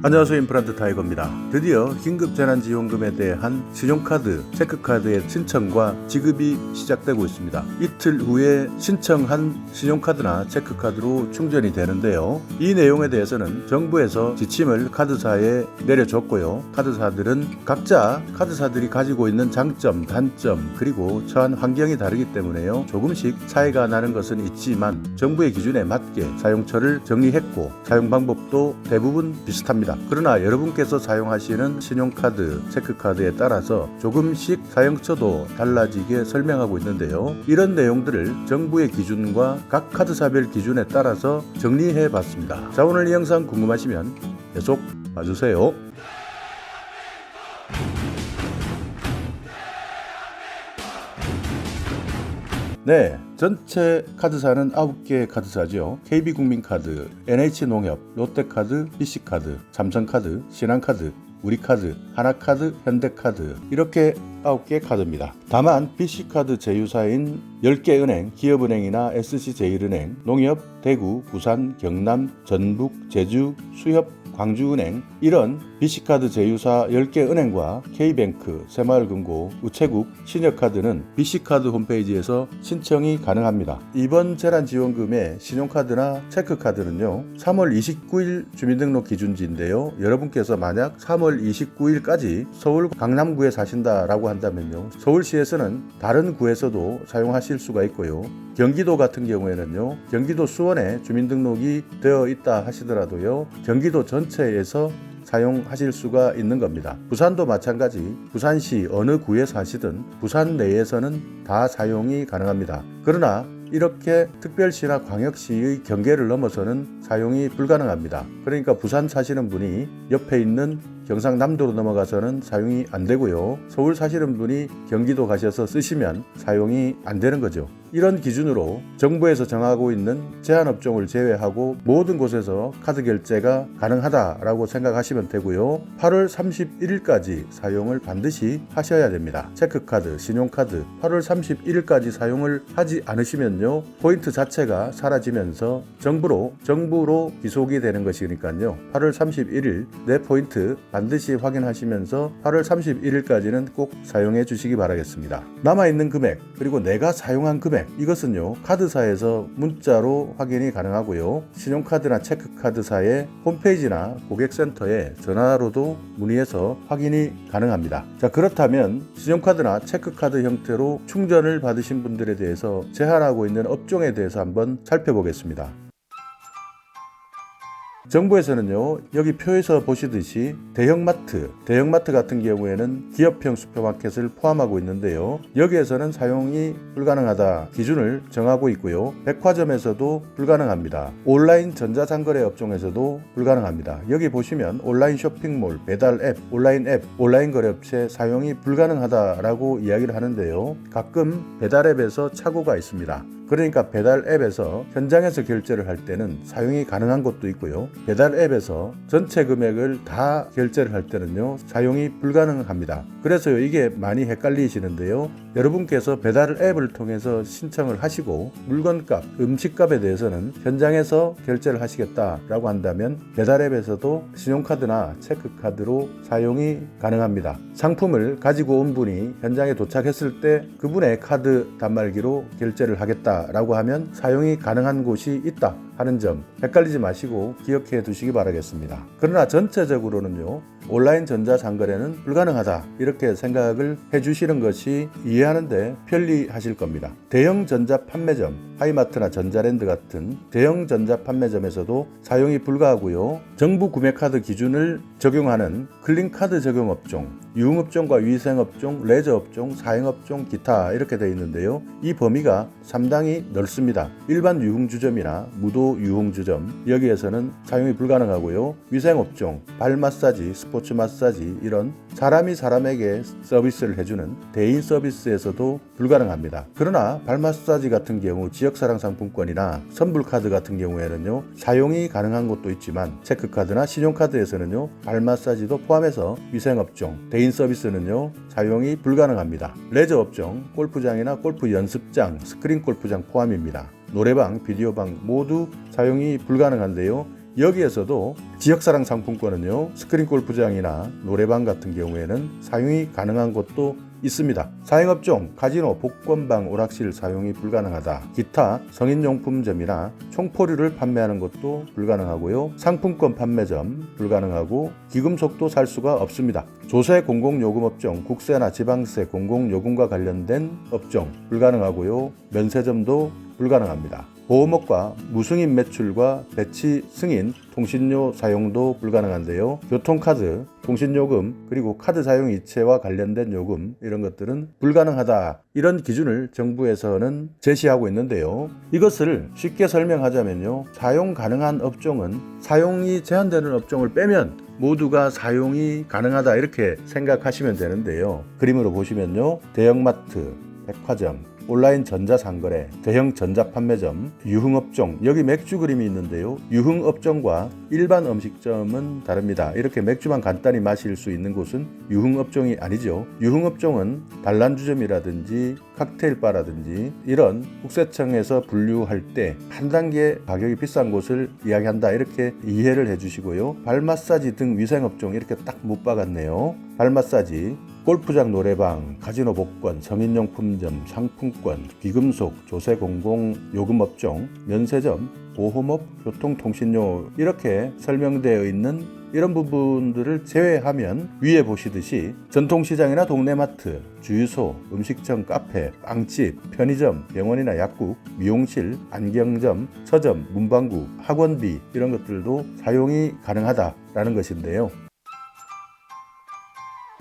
안녕하세요. 임플란트 타이거입니다. 드디어 긴급재난지원금에 대한 신용카드, 체크카드의 신청과 지급이 시작되고 있습니다. 이틀 후에 신청한 신용카드나 체크카드로 충전이 되는데요. 이 내용에 대해서는 정부에서 지침을 카드사에 내려줬고요. 카드사들은 각자 카드사들이 가지고 있는 장점, 단점, 그리고 처한 환경이 다르기 때문에요. 조금씩 차이가 나는 것은 있지만 정부의 기준에 맞게 사용처를 정리했고 사용 방법도 대부분 비슷합니다. 그러나 여러분께서 사용하시는 신용카드, 체크카드에 따라서 조금씩 사용처도 달라지게 설명하고 있는데요. 이런 내용들을 정부의 기준과 각 카드사별 기준에 따라서 정리해 봤습니다. 자, 오늘 이 영상 궁금하시면 계속 봐주세요. 네, 전체 카드사는 9개 카드사죠. KB국민카드, NH농협, 롯데카드, BC카드, 삼성카드, 신한카드, 우리카드, 하나카드, 현대카드 이렇게 9개 카드입니다. 다만 BC카드 제휴사인 10개 은행, 기업은행이나 SC제일은행, 농협, 대구, 부산, 경남, 전북, 제주, 수협, 광주은행 이런 BC카드 제휴사 10개 은행과 K뱅크, 새마을금고, 우체국, 신여카드는 BC카드 홈페이지에서 신청이 가능합니다. 이번 재난지원금의 신용카드나 체크카드는요 3월 29일 주민등록 기준지인데요. 여러분께서 만약 3월 29일까지 서울 강남구에 사신다라고 한다면요 서울시에서는 다른 구에서도 사용하실 수가 있고요. 경기도 같은 경우에는요 경기도 수원에 주민등록이 되어 있다 하시더라도요 경기도 전체에서 사용하실 수가 있는 겁니다. 부산도 마찬가지 부산시 어느 구에 사시든 부산 내에서는 다 사용이 가능합니다. 그러나 이렇게 특별시나 광역시의 경계를 넘어서는 사용이 불가능합니다. 그러니까 부산 사시는 분이 옆에 있는 경상남도로 넘어가서는 사용이 안 되고요. 서울 사시는 분이 경기도 가셔서 쓰시면 사용이 안 되는 거죠. 이런 기준으로 정부에서 정하고 있는 제한업종을 제외하고 모든 곳에서 카드 결제가 가능하다라고 생각하시면 되고요. 8월 31일까지 사용을 반드시 하셔야 됩니다. 체크카드, 신용카드 8월 31일까지 사용을 하지 않으시면요. 포인트 자체가 사라지면서 정부로 기속이 되는 것이니까요. 8월 31일 내 포인트 반드시 확인하시면서 8월 31일까지는 꼭 사용해 주시기 바라겠습니다. 남아있는 금액 그리고 내가 사용한 금액 이것은요 카드사에서 문자로 확인이 가능하고요. 신용카드나 체크카드사의 홈페이지나 고객센터에 전화로도 문의해서 확인이 가능합니다. 자, 그렇다면 신용카드나 체크카드 형태로 충전을 받으신 분들에 대해서 제한하고 있는 업종에 대해서 한번 살펴보겠습니다. 정부에서는요 여기 표에서 보시듯이 대형마트 같은 경우에는 기업형 슈퍼마켓을 포함하고 있는데요 여기에서는 사용이 불가능하다 기준을 정하고 있고요. 백화점에서도 불가능합니다. 온라인 전자상거래 업종에서도 불가능합니다. 여기 보시면 온라인 쇼핑몰, 배달 앱, 온라인 거래업체 사용이 불가능하다라고 이야기를 하는데요 가끔 배달 앱에서 착오가 있습니다. 그러니까 배달 앱에서 현장에서 결제를 할 때는 사용이 가능한 곳도 있고요. 배달 앱에서 전체 금액을 다 결제를 할 때는요 사용이 불가능합니다. 그래서 이게 많이 헷갈리시는데요. 여러분께서 배달 앱을 통해서 신청을 하시고 물건값, 음식값에 대해서는 현장에서 결제를 하시겠다라고 한다면 배달 앱에서도 신용카드나 체크카드로 사용이 가능합니다. 상품을 가지고 온 분이 현장에 도착했을 때 그분의 카드 단말기로 결제를 하겠다라고 하면 사용이 가능한 곳이 있다 하는 점 헷갈리지 마시고 기억해 두시기 바라겠습니다. 그러나 전체적으로는요 온라인 전자상거래는 불가능하다 이렇게 생각을 해주시는 것이 이해하는데 편리하실 겁니다. 대형 전자판매점, 하이마트나 전자랜드 같은 대형 전자판매점에서도 사용이 불가하고요. 정부 구매카드 기준을 적용하는 클린카드 적용업종, 유흥업종과 위생업종, 레저업종, 사행업종, 기타 이렇게 되어 있는데요. 이 범위가 상당히 넓습니다. 일반 유흥주점이나 무도 유흥주점 여기에서는 사용이 불가능하고요. 위생업종, 발 마사지, 스포츠 마사지 이런 사람이 사람에게 서비스를 해주는 대인 서비스에서도 불가능합니다. 그러나 발 마사지 같은 경우 지역사랑 상품권이나 선불카드 같은 경우에는요 사용이 가능한 곳도 있지만 체크카드나 신용카드에서는요 발 마사지도 포함해서 위생업종, 대인 서비스는요 사용이 불가능합니다. 레저업종, 골프장이나 골프 연습장, 스크린 골프장 포함입니다. 노래방, 비디오방 모두 사용이 불가능한데요. 여기에서도 지역사랑 상품권은요, 스크린 골프장이나 노래방 같은 경우에는 사용이 가능한 곳도 있습니다. 사용업종 카지노, 복권방, 오락실 사용이 불가능하다. 기타 성인용품점이나 총포류를 판매하는 것도 불가능하고요. 상품권 판매점 불가능하고 기금속도 살 수가 없습니다. 조세 공공요금업종, 국세나 지방세 공공요금과 관련된 업종 불가능하고요. 면세점도 불가능합니다. 보험업과 무승인 매출과 배치 승인, 통신료 사용도 불가능한데요. 교통카드, 통신요금, 그리고 카드 사용 이체와 관련된 요금 이런 것들은 불가능하다. 이런 기준을 정부에서는 제시하고 있는데요. 이것을 쉽게 설명하자면요. 사용 가능한 업종은 사용이 제한되는 업종을 빼면 모두가 사용이 가능하다 이렇게 생각하시면 되는데요. 그림으로 보시면요. 대형마트, 백화점, 온라인 전자상거래, 대형 전자판매점, 유흥업종, 여기 맥주 그림이 있는데요. 유흥업종과 일반 음식점은 다릅니다. 이렇게 맥주만 간단히 마실 수 있는 곳은 유흥업종이 아니죠. 유흥업종은 단란주점이라든지 칵테일바라든지 이런 국세청에서 분류할 때 한 단계 가격이 비싼 곳을 이야기한다 이렇게 이해를 해주시고요. 발 마사지 등 위생업종 이렇게 딱 못 박았네요. 발 마사지, 골프장, 노래방, 카지노, 복권, 성인용품점, 상품권, 귀금속, 조세 공공 요금업종, 면세점, 보험업, 교통통신료 이렇게 설명되어 있는 이런 부분들을 제외하면 위에 보시듯이 전통시장이나 동네마트, 주유소, 음식점, 카페, 빵집, 편의점, 병원이나 약국, 미용실, 안경점, 서점, 문방구, 학원비 이런 것들도 사용이 가능하다라는 것인데요.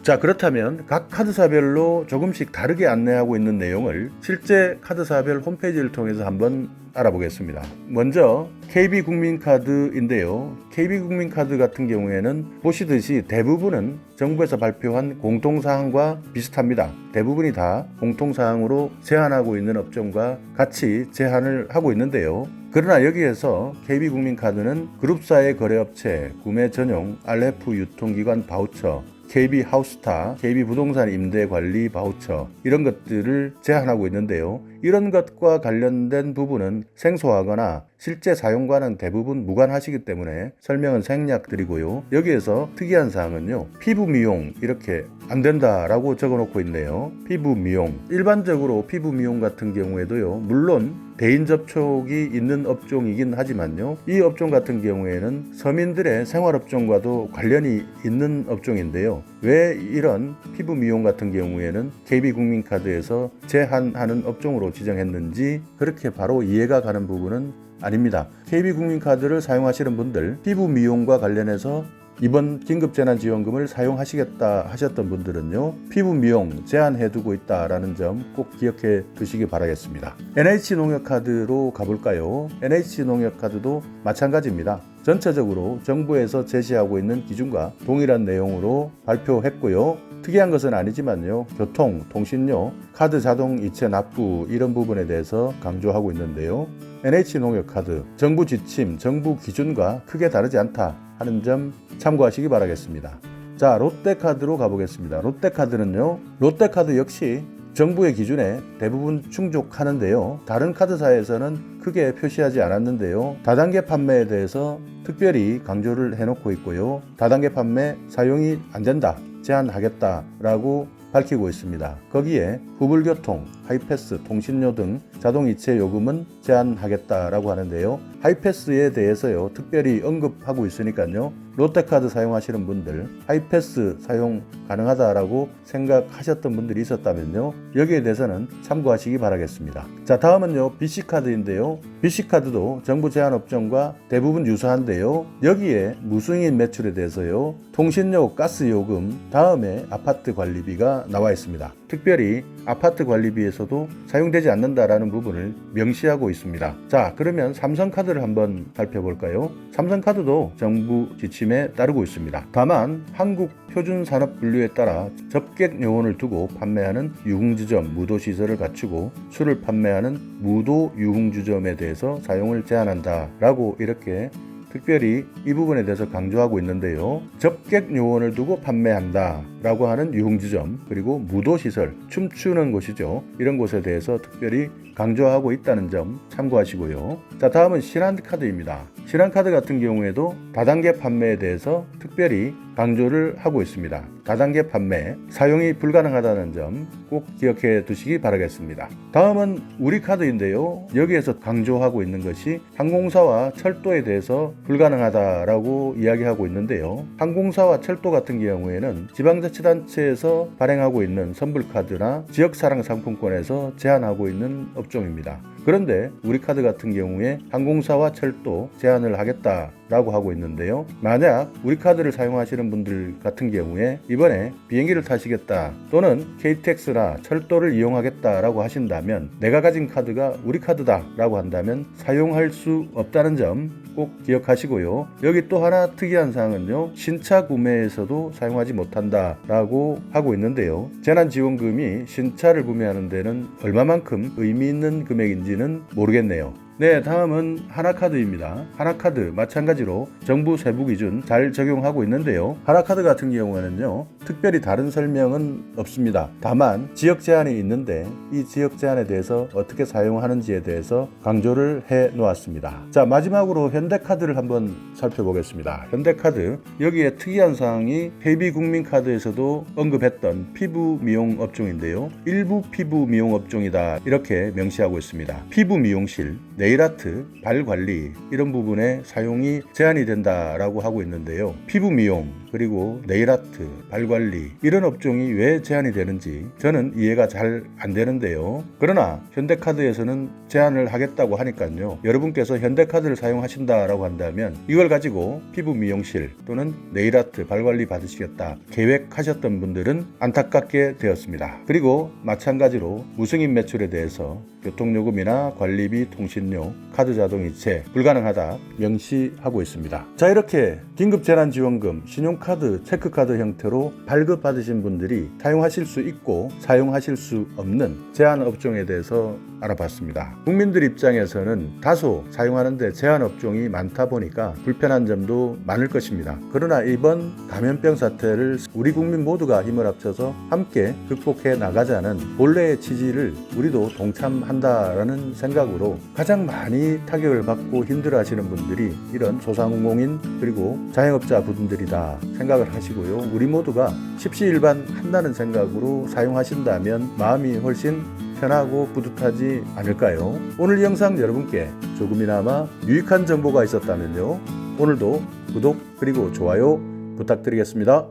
자, 그렇다면 각 카드사별로 조금씩 다르게 안내하고 있는 내용을 실제 카드사별 홈페이지를 통해서 한번 알아보겠습니다. 먼저 KB국민카드인데요. KB국민카드 같은 경우에는 보시듯이 대부분은 정부에서 발표한 공통사항과 비슷합니다. 대부분이 다 공통사항으로 제한하고 있는 업종과 같이 제한을 하고 있는데요. 그러나 여기에서 KB국민카드는 그룹사의 거래업체, 구매 전용, RF 유통기관 바우처, KB 하우스타, KB 부동산 임대 관리 바우처 이런 것들을 제한하고 있는데요. 이런 것과 관련된 부분은 생소하거나 실제 사용과는 대부분 무관하시기 때문에 설명은 생략드리고요. 여기에서 특이한 사항은요. 피부 미용 이렇게 안 된다라고 적어놓고 있네요. 피부 미용. 일반적으로 피부 미용 같은 경우에도요. 물론 대인 접촉이 있는 업종이긴 하지만요. 이 업종 같은 경우에는 서민들의 생활업종과도 관련이 있는 업종인데요. 왜 이런 피부 미용 같은 경우에는 KB국민카드에서 제한하는 업종으로 지정했는지 그렇게 바로 이해가 가는 부분은 아닙니다. KB국민카드를 사용하시는 분들, 피부 미용과 관련해서 이번 긴급재난지원금을 사용하시겠다 하셨던 분들은요. 피부 미용 제한해두고 있다라는 점 꼭 기억해 두시기 바라겠습니다. NH농협카드로 가볼까요? NH농협카드도 마찬가지입니다. 전체적으로 정부에서 제시하고 있는 기준과 동일한 내용으로 발표했고요. 특이한 것은 아니지만요. 교통, 통신료, 카드 자동 이체 납부 이런 부분에 대해서 강조하고 있는데요. NH농협카드, 정부 지침, 정부 기준과 크게 다르지 않다 하는 점 참고하시기 바라겠습니다. 자, 롯데카드로 가보겠습니다. 롯데카드는요. 롯데카드 역시 정부의 기준에 대부분 충족하는데요. 다른 카드사에서는 크게 표시하지 않았는데요. 다단계 판매에 대해서 특별히 강조를 해놓고 있고요. 다단계 판매 사용이 안 된다, 제한하겠다라고 밝히고 있습니다. 거기에 후불교통, 하이패스, 통신료 등 자동이체 요금은 제한하겠다라고 하는데요. 하이패스에 대해서요 특별히 언급하고 있으니까요. 롯데카드 사용하시는 분들 하이패스 사용 가능하다라고 생각하셨던 분들이 있었다면요. 여기에 대해서는 참고하시기 바라겠습니다. 자, 다음은요 BC카드인데요. BC카드도 정부 제한 업종과 대부분 유사한데요. 여기에 무승인 매출에 대해서요 통신료, 가스요금, 다음에 아파트 관리비가 나와 있습니다. 특별히 아파트 관리비에서도 사용되지 않는다라는 부분을 명시하고 있습니다. 자, 그러면 삼성카드를 한번 살펴볼까요? 삼성카드도 정부 지침에 따르고 있습니다. 다만 한국표준산업분류에 따라 접객 요원을 두고 판매하는 유흥주점, 무도시설을 갖추고 술을 판매하는 무도유흥주점에 대해서 사용을 제한한다라고 이렇게 특별히 이 부분에 대해서 강조하고 있는데요. 접객 요원을 두고 판매한다 라고 하는 유흥주점, 그리고 무도시설, 춤추는 곳이죠. 이런 곳에 대해서 특별히 강조하고 있다는 점 참고하시고요. 자, 다음은 신한카드입니다. 신한카드 같은 경우에도 다단계 판매에 대해서 특별히 강조를 하고 있습니다. 다단계 판매, 사용이 불가능하다는 점 꼭 기억해 두시기 바라겠습니다. 다음은 우리카드인데요. 여기에서 강조하고 있는 것이 항공사와 철도에 대해서 불가능하다라고 이야기하고 있는데요. 항공사와 철도 같은 경우에는 지방자치단체에서 발행하고 있는 선불카드나 지역사랑 상품권에서 제한하고 있는 업종입니다. 그런데 우리카드 같은 경우에 항공사와 철도 제한을 하겠다라고 하고 있는데요. 만약 우리카드를 사용하시는 분들 같은 경우에 이번에 비행기를 타시겠다 또는 KTX나 철도를 이용하겠다라고 하신다면 내가 가진 카드가 우리카드다라고 한다면 사용할 수 없다는 점 꼭 기억하시고요. 여기 또 하나 특이한 사항은요. 신차 구매에서도 사용하지 못한다라고 하고 있는데요. 재난지원금이 신차를 구매하는 데는 얼마만큼 의미 있는 금액인지는 모르겠네요. 네, 다음은 하나카드입니다. 하나카드 마찬가지로 정부 세부 기준 잘 적용하고 있는데요. 하나카드 같은 경우에는요. 특별히 다른 설명은 없습니다. 다만 지역 제한이 있는데 이 지역 제한에 대해서 어떻게 사용하는지에 대해서 강조를 해 놓았습니다. 자, 마지막으로 현대카드를 한번 살펴보겠습니다. 현대카드 여기에 특이한 사항이 KB국민카드에서도 언급했던 피부 미용 업종인데요. 일부 피부 미용 업종이다 이렇게 명시하고 있습니다. 피부 미용실, 네일아트, 발관리 이런 부분에 사용이 제한이 된다라고 하고 있는데요. 피부 미용 그리고 네일아트, 발관리 이런 업종이 왜 제한이 되는지 저는 이해가 잘 안 되는데요. 그러나 현대카드에서는 제한을 하겠다고 하니까요. 여러분께서 현대카드를 사용하신다라고 한다면 이걸 가지고 피부 미용실 또는 네일아트, 발관리 받으시겠다 계획하셨던 분들은 안타깝게 되었습니다. 그리고 마찬가지로 무승인 매출에 대해서 교통요금이나 관리비, 통신료, 카드 자동이체 불가능하다 명시하고 있습니다. 자, 이렇게 긴급재난지원금, 신용카드, 체크카드 형태로 발급받으신 분들이 사용하실 수 있고 사용하실 수 없는 제한 업종에 대해서 알아봤습니다. 국민들 입장에서는 다소 사용하는데 제한 업종이 많다 보니까 불편한 점도 많을 것입니다. 그러나 이번 감염병 사태를 우리 국민 모두가 힘을 합쳐서 함께 극복해 나가자는 본래의 취지를 우리도 동참한다라는 생각으로 가장 많이 타격을 받고 힘들어하시는 분들이 이런 소상공인 그리고 자영업자 분들이다 생각을 하시고요. 우리 모두가 십시일반 한다는 생각으로 사용하신다면 마음이 훨씬 편하고 뿌듯하지 않을까요? 오늘 영상 여러분께 조금이나마 유익한 정보가 있었다면요. 오늘도 구독 그리고 좋아요 부탁드리겠습니다.